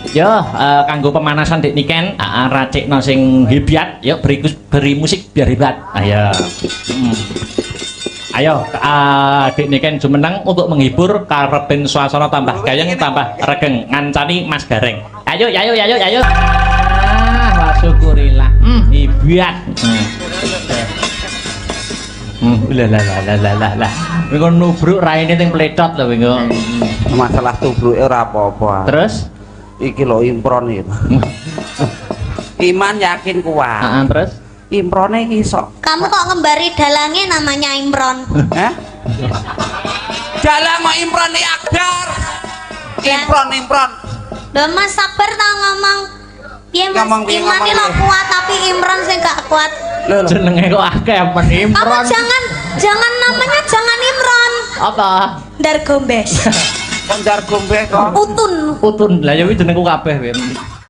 Yo, kanggo pemanasan dik niken, racikno sing hebat. Yo beri musik biar hebat. Ayo. Ayo, dik niken jumeneng untuk menghibur karepen suasana tambah gayeng tambah regeng ngancani Mas Gareng. Ayo. Ah, syukurillah. Hebat. Lah. Wingo nubruk raine teng pletot lho wingo. Masalah tubruke ora apa-apa. Terus Iki lho impron iki. Iman yakin kuat. terus Improne iki iso. Kamu kok ngembari dalangnya namanya Imron? Hah? Dalang kok imron iki agar. Impron. Loh Mas sabar tau ngomong. Piye Mas? Ngomong piye, Iman ngomong iki lho piye? kuat tapi Imron sing gak kuat. Lho. jenenge kok akeh men Kamu Imron. jangan namanya jangan Imron. Apa? Dar gombes. Konjar gombe kok. Utun. Utun. Lah ya kuwi jenengku kabeh, Win.